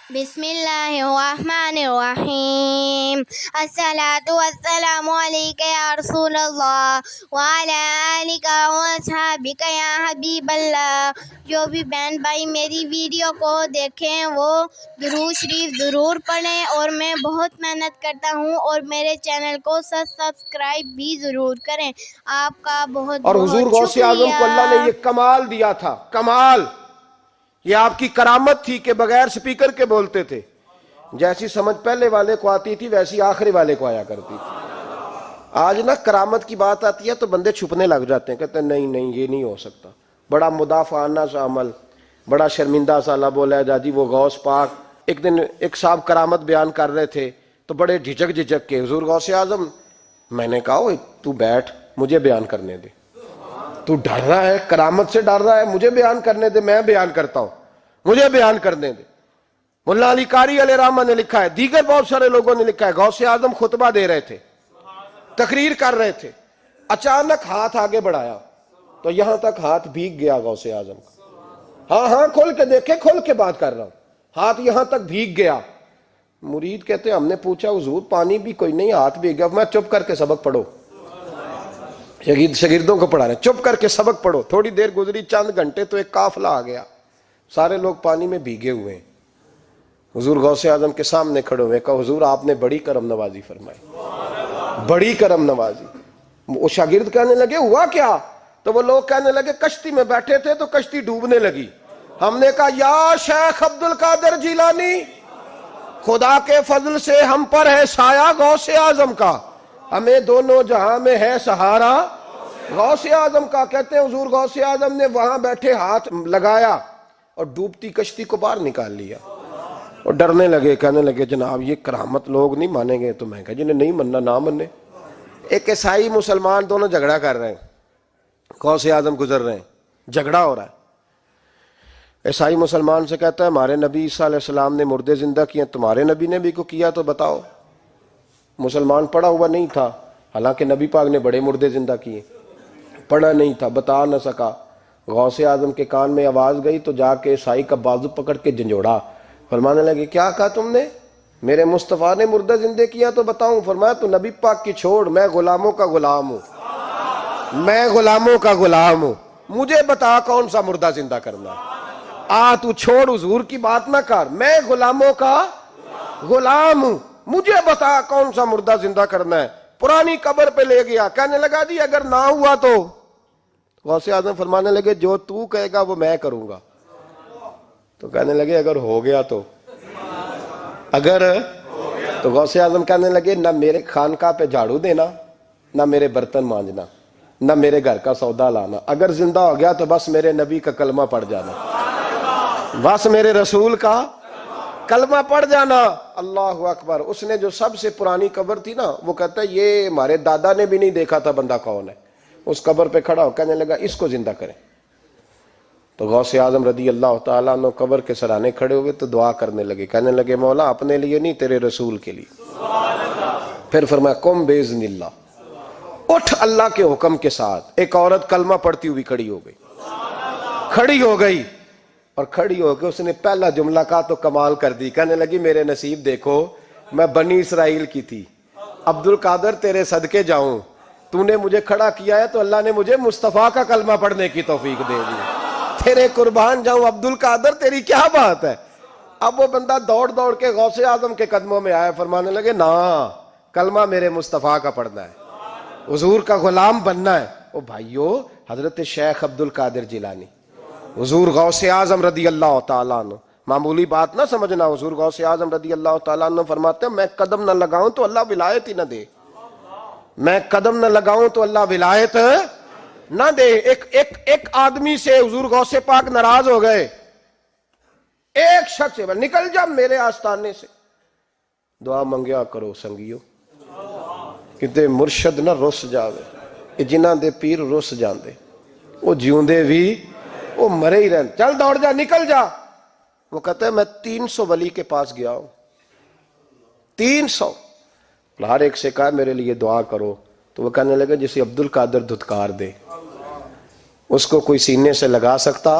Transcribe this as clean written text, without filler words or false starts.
بسم اللہ الرحمن الرحیم الصلاۃ والسلام علیک یا رسول اللہ وعلی آلک واصحابک یا حبیب اللہ۔ جو بھی بہن بھائی میری ویڈیو کو دیکھیں وہ درود شریف ضرور پڑھیں، اور میں بہت محنت کرتا ہوں، اور میرے چینل کو سبسکرائب بھی ضرور کریں۔ آپ کا بہت اور حضور بہت غوث اعظم کو اللہ نے یہ کمال دیا تھا، کمال، یہ آپ کی کرامت تھی کہ بغیر سپیکر کے بولتے تھے۔ جیسی سمجھ پہلے والے کو آتی تھی ویسی آخری والے کو آیا کرتی تھی۔ آج نا کرامت کی بات آتی ہے تو بندے چھپنے لگ جاتے ہیں، کہتے ہیں نہیں نہیں یہ نہیں ہو سکتا، بڑا مدافعانہ سا عمل، بڑا شرمندہ سا لب بولا ہے جی وہ غوث پاک۔ ایک دن ایک صاحب کرامت بیان کر رہے تھے تو بڑے جھجک کے حضور غوث اعظم، میں نے کہا تو بیٹھ مجھے بیان کرنے دے، تو ڈر رہا ہے، کرامت سے ڈر رہا ہے، مجھے بیان کرنے دے، میں بیان کرتا ہوں، مجھے بیان کرنے دے۔ مولا علی قاری علیہ رحمہ نے لکھا ہے، دیگر بہت سارے لوگوں نے لکھا ہے، غوث اعظم خطبہ دے رہے تھے، تقریر کر رہے تھے، اچانک ہاتھ آگے بڑھایا تو یہاں تک ہاتھ بھیگ گیا غوث اعظم کا۔ ہاں کھول کے دیکھے، کھول کے بات کر رہا ہوں، ہاتھ یہاں تک بھیگ گیا۔ مرید کہتے ہیں ہم نے پوچھا حضور پانی بھی کوئی نہیں، ہاتھ بھیگ گیا۔ میں چپ کر کے سبق پڑھو، شاگردوں کو پڑھا رہے، چپ کر کے سبق پڑھو۔ تھوڑی دیر گزری، چند گھنٹے تو ایک قافلہ آ گیا، سارے لوگ پانی میں بھیگے ہوئے ہیں۔ حضور غوث اعظم کے سامنے کھڑے ہوئے، کہا حضور آپ نے بڑی کرم نوازی فرمائی، بڑی کرم نوازی۔ وہ شاگرد کہنے لگے ہوا کیا؟ تو وہ لوگ کہنے لگے کشتی میں بیٹھے تھے تو کشتی ڈوبنے لگی، ہم نے کہا یا شیخ عبد القادر جیلانی، خدا کے فضل سے ہم پر ہے سایہ غوث اعظم کا، ہمیں دونوں جہاں میں ہے سہارا غوث اعظم کا۔ کہتے ہیں حضور غوث اعظم نے وہاں بیٹھے ہاتھ لگایا اور ڈوبتی کشتی کو باہر نکال لیا، اور ڈرنے لگے، کہنے لگے جناب یہ کرامت لوگ نہیں مانیں گے۔ تو میں کہا جنہیں نہیں مننا نہ مننے۔ ایک عیسائی مسلمان دونوں جھگڑا کر رہے ہیں، غوث اعظم گزر رہے ہیں، جھگڑا ہو رہا ہے۔ عیسائی مسلمان سے کہتا ہے ہمارے نبی عیسیٰ علیہ السلام نے مردے زندہ کیے، تمہارے نبی نے بھی کو کیا تو بتاؤ۔ مسلمان پڑھا ہوا نہیں تھا، حالانکہ نبی پاک نے بڑے مردے زندہ کیے، پڑھا نہیں تھا، بتا نہ سکا۔ غوث اعظم کے کان میں آواز گئی تو جا کے عیسائی کا بازو پکڑ کے جھنجھوڑا، فرمانے لگے کیا کہا تم نے؟ میرے مصطفیٰ نے مردہ زندہ کیا تو بتاؤں؟ فرمایا تو نبی پاک کی چھوڑ، میں غلاموں کا غلام ہوں، میں غلاموں کا غلام ہوں، مجھے بتا کون سا مردہ زندہ کرنا ہے۔ تو چھوڑ حضور کی بات نہ کر، میں غلاموں کا غلام ہوں، مجھے بتا کون سا مردہ زندہ کرنا ہے۔ پرانی قبر پہ لے گیا، کہنے لگا جی اگر نہ ہوا تو؟ غوث اعظم فرمانے لگے جو تو کہے گا وہ میں کروں گا۔ تو کہنے لگے اگر ہو گیا تو؟ اگر تو غوث اعظم کہنے لگے نہ میرے خانقاہ پہ جھاڑو دینا، نہ میرے برتن مانجنا، نہ میرے گھر کا سودا لانا، اگر زندہ ہو گیا تو بس میرے نبی کا کلمہ پڑھ جانا، بس میرے رسول کا کلمہ پڑھ جانا۔ اللہ اکبر۔ اس نے جو سب سے پرانی قبر تھی نا، وہ کہتا ہے یہ ہمارے دادا نے بھی نہیں دیکھا تھا بندہ کون ہے، اس قبر پہ کھڑا ہو کہنے لگا اس کو زندہ کریں۔ تو غوث اعظم رضی اللہ تعالیٰ عنہ قبر کے سرانے کھڑے ہوئے تو دعا کرنے لگے، کہنے لگے مولا اپنے لیے نہیں تیرے رسول کے لیے۔ پھر فرمایا قم باذن اللہ، اٹھ اللہ کے حکم کے ساتھ۔ ایک عورت کلمہ پڑھتی ہوئی کھڑی ہو گئی، کھڑی ہو گئی، اور کھڑی ہو کے اس نے پہلا جملہ کہا تو کمال کر دی، کہنے لگی میرے نصیب دیکھو میں بنی اسرائیل کی تھی، عبد القادر تیرے صدقے جاؤں، تو نے مجھے کھڑا کیا ہے تو اللہ نے مجھے مصطفیٰ کا کلمہ پڑھنے کی توفیق دے دی، تیرے قربان جاؤں عبد القادر، تیری کیا بات ہے۔ اب وہ بندہ دوڑ دوڑ کے غوث اعظم کے قدموں میں آیا، فرمانے لگے نا کلمہ میرے مصطفیٰ کا پڑھنا ہے، حضور کا غلام بننا ہے۔ او بھائیو، حضرت شیخ عبد القادر جیلانی، حضور غوث اعظم رضی اللہ تعالیٰ عنہ، معمولی بات نہ سمجھنا، حضور غوث اعظم رضی اللہ تعالیٰ عنہ فرماتے ہیں میں قدم نہ لگاؤں تو اللہ ولایت ہی نہ دے، میں قدم نہ لگاؤں تو اللہ ولایت نہ دے۔ ایک آدمی سے حضور غوث پاک ناراض ہو گئے، ایک شخص سے نکل جا میرے آستانے سے، دعا منگیا کرو سنگیو کتے مرشد نہ رس جاوے، جنہ دے پیر رس جاندے وہ جیوندے بھی وہ مرے ہی رہن، چل دوڑ جا نکل جا۔ وہ کہتا ہے میں 300 ولی کے پاس گیا ہوں، 300، ہر ایک سے کہا میرے لیے دعا کرو، تو وہ کہنے لگے جسے عبد القادر دھتکار دے اس کو کوئی سینے سے لگا سکتا،